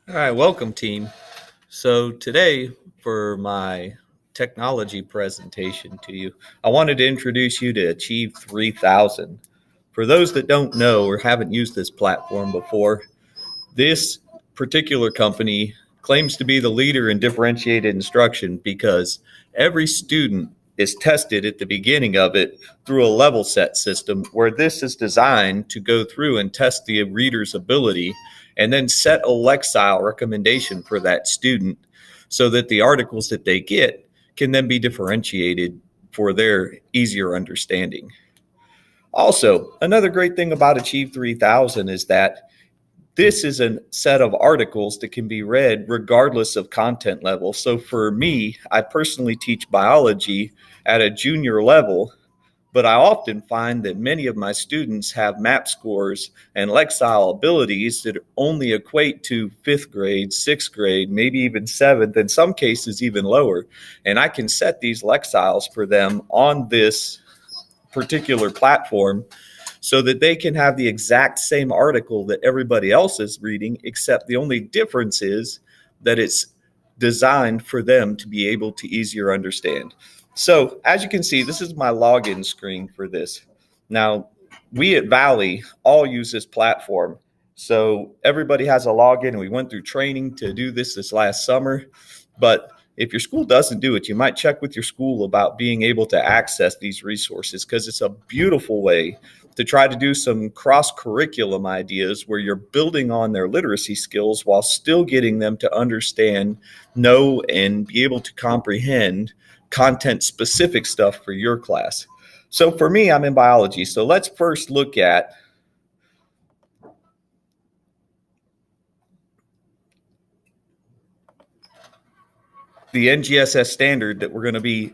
All right, welcome, team. So, today, for my technology presentation to you, I wanted to introduce you to Achieve 3000. For those that don't know or haven't used this platform before, this particular company claims to be the leader in differentiated instruction because every student is tested at the beginning of it through a level set system where this is designed to go through and test the reader's ability and then set a lexile recommendation for that student so that the articles that they get can then be differentiated for their easier understanding. Also, another great thing about Achieve 3000 is that this is a set of articles that can be read regardless of content level. So for me, I personally teach biology at a junior level, but I often find that many of my students have MAP scores and Lexile abilities that only equate to fifth grade, sixth grade, maybe even seventh, in some cases even lower. And I can set these Lexiles for them on this particular platform so that they can have the exact same article that everybody else is reading, except the only difference is that it's designed for them to be able to easier understand. So as you can see, this is my login screen for this. Now, we at Valley all use this platform. So everybody has a login, and we went through training to do this last summer. But if your school doesn't do it, you might check with your school about being able to access these resources because it's a beautiful way to try to do some cross-curriculum ideas where you're building on their literacy skills while still getting them to understand, know, and be able to comprehend content-specific stuff for your class. So for me, I'm in biology. So let's first look at the NGSS standard that we're going to be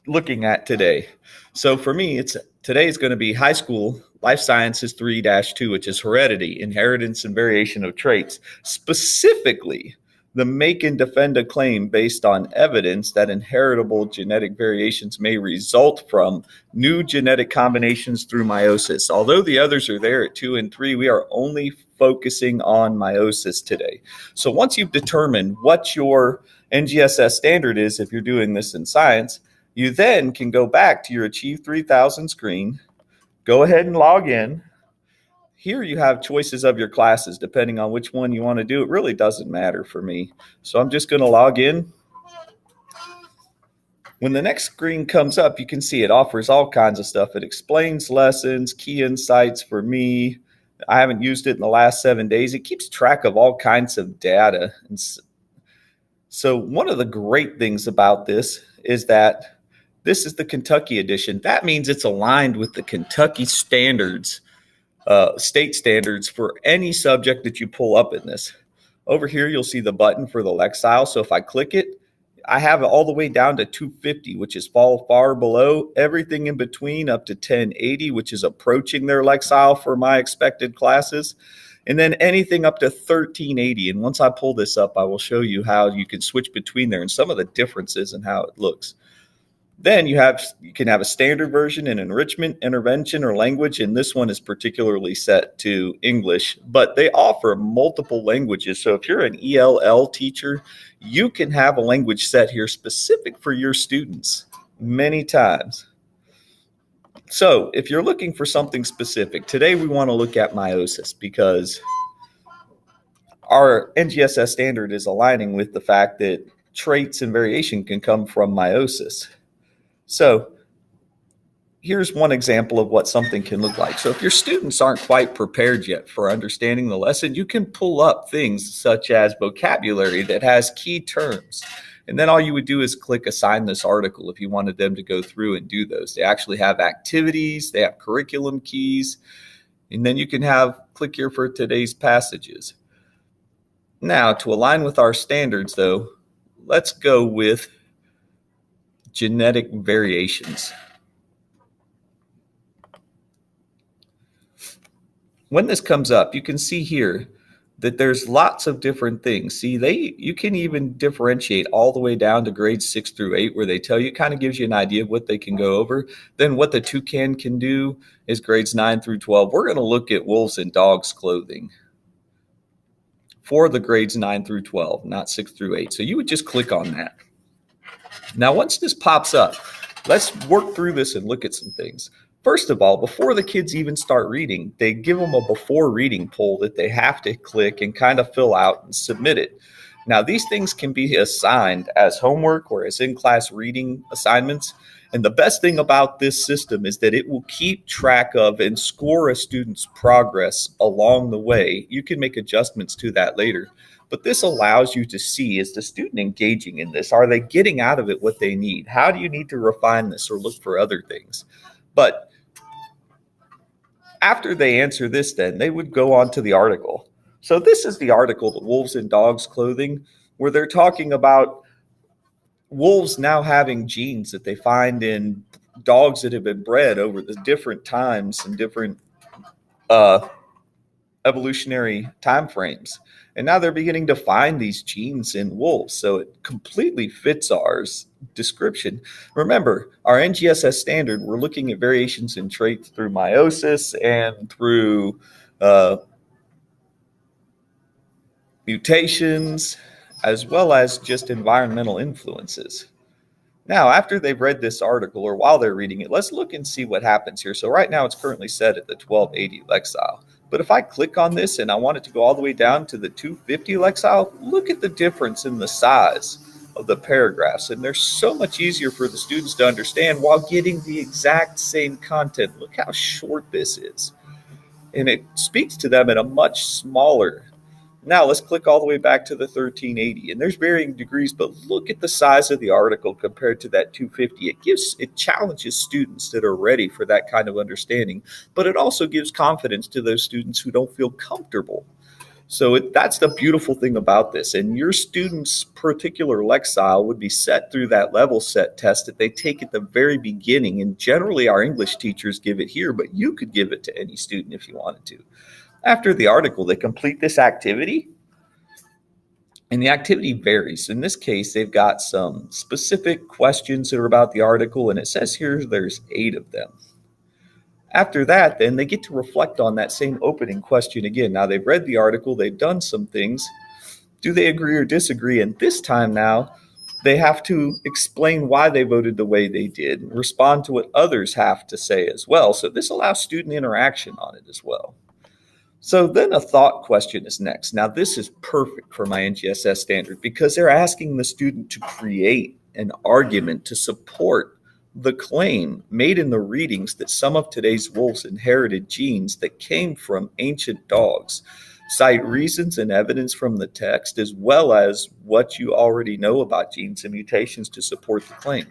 looking at today. So for me, today is going to be high school life sciences 3-2, which is heredity, inheritance, and variation of traits. Specifically, the make and defend a claim based on evidence that inheritable genetic variations may result from new genetic combinations through meiosis. Although the others are there at 2 and 3, we are only focusing on meiosis today. So once you've determined what your NGSS standard is, if you're doing this in science, you then can go back to your Achieve 3000 screen, go ahead and log in. Here you have choices of your classes, depending on which one you want to do. It really doesn't matter for me. So I'm just going to log in. When the next screen comes up, you can see it offers all kinds of stuff. It explains lessons, key insights for me. I haven't used it in the last 7 days. It keeps track of all kinds of data. And so one of the great things about this is that this is the Kentucky edition. That means it's aligned with the Kentucky standards, state standards for any subject that you pull up in this. Over here, you'll see the button for the Lexile. So if I click it, I have it all the way down to 250, which is far below. Everything in between up to 1080, which is approaching their Lexile for my expected classes. And then anything up to 1380. And once I pull this up, I will show you how you can switch between there and some of the differences in how it looks. Then you can have a standard version, an enrichment, intervention, or language, and this one is particularly set to English, but they offer multiple languages. So if you're an ELL teacher, you can have a language set here specific for your students many times. So if you're looking for something specific, today we want to look at meiosis because our NGSS standard is aligning with the fact that traits and variation can come from meiosis. So here's one example of what something can look like. So if your students aren't quite prepared yet for understanding the lesson, you can pull up things such as vocabulary that has key terms. And then all you would do is click assign this article if you wanted them to go through and do those. They actually have activities, they have curriculum keys, and then you can click here for today's passages. Now, to align with our standards though, let's go with genetic variations. When this comes up, you can see here that there's lots of different things. See, you can even differentiate all the way down to grades 6 through 8, where they tell you, kind of gives you an idea of what they can go over. Then what the toucan can do is grades 9 through 12. We're going to look at wolves and dogs clothing. for the grades 9 through 12, not 6 through 8. So you would just click on that. Now, once this pops up, let's work through this and look at some things. First of all, before the kids even start reading, they give them a before reading poll that they have to click and kind of fill out and submit it. Now, these things can be assigned as homework or as in-class reading assignments. And the best thing about this system is that it will keep track of and score a student's progress along the way. You can make adjustments to that later. But this allows you to see, is the student engaging in this? Are they getting out of it what they need? How do you need to refine this or look for other things? But after they answer this, then they would go on to the article. So this is the article, The Wolves in Dogs' Clothing, where they're talking about wolves now having genes that they find in dogs that have been bred over the different times and different evolutionary time frames. And now they're beginning to find these genes in wolves. So it completely fits our description. Remember, our NGSS standard, we're looking at variations in traits through meiosis and through mutations, as well as just environmental influences. Now, after they've read this article or while they're reading it, let's look and see what happens here. So right now it's currently set at the 1280 lexile. But if I click on this and I want it to go all the way down to the 250 lexile, look at the difference in the size of the paragraphs. And they're so much easier for the students to understand while getting the exact same content. Look how short this is. And it speaks to them in a much smaller. Now let's click all the way back to the 1380, and there's varying degrees, but look at the size of the article compared to that 250. It challenges students that are ready for that kind of understanding, but it also gives confidence to those students who don't feel comfortable. So that's the beautiful thing about this. And your student's particular lexile would be set through that level set test that they take at the very beginning. And generally our English teachers give it here, but you could give it to any student if you wanted to. After the article, they complete this activity, and the activity varies. In this case, they've got some specific questions that are about the article, and it says here there's 8 of them. After that, then they get to reflect on that same opening question again. Now they've read the article, they've done some things. Do they agree or disagree? And this time now, they have to explain why they voted the way they did, and respond to what others have to say as well. So this allows student interaction on it as well. So then a thought question is next. Now this is perfect for my NGSS standard because they're asking the student to create an argument to support the claim made in the readings that some of today's wolves inherited genes that came from ancient dogs. Cite reasons and evidence from the text as well as what you already know about genes and mutations to support the claim.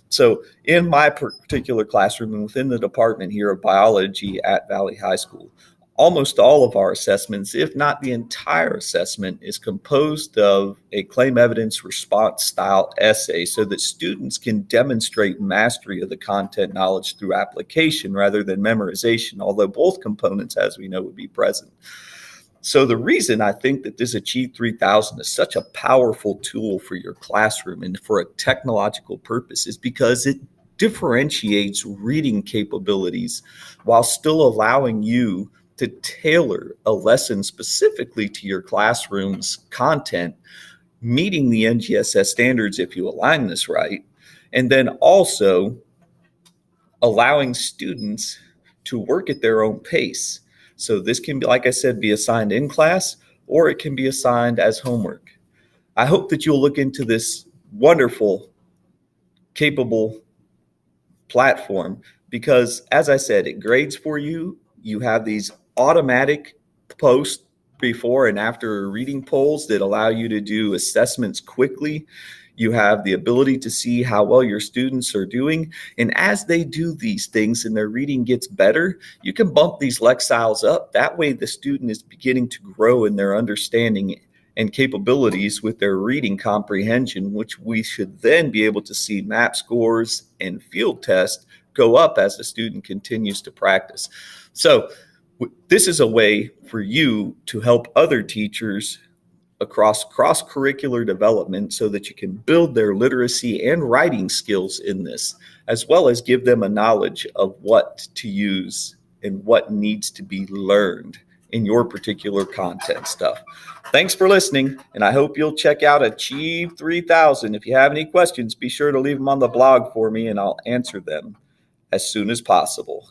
So in my particular classroom and within the department here of biology at Valley High School, almost all of our assessments, if not the entire assessment, is composed of a claim evidence response style essay so that students can demonstrate mastery of the content knowledge through application rather than memorization, although both components, as we know, would be present. So the reason I think that this Achieve 3000 is such a powerful tool for your classroom and for a technological purpose is because it differentiates reading capabilities while still allowing you to tailor a lesson specifically to your classroom's content, meeting the NGSS standards if you align this right, and then also allowing students to work at their own pace. So this can be, like I said, be assigned in class, or it can be assigned as homework. I hope that you'll look into this wonderful, capable platform because, as I said, it grades for you. You have these automatic post before and after reading polls that allow you to do assessments quickly. You have the ability to see how well your students are doing. And as they do these things and their reading gets better, you can bump these lexiles up. That way the student is beginning to grow in their understanding and capabilities with their reading comprehension, which we should then be able to see map scores and field tests go up as the student continues to practice. So this is a way for you to help other teachers across cross-curricular development so that you can build their literacy and writing skills in this, as well as give them a knowledge of what to use and what needs to be learned in your particular content stuff. Thanks for listening, and I hope you'll check out Achieve 3000. If you have any questions, be sure to leave them on the blog for me, and I'll answer them as soon as possible.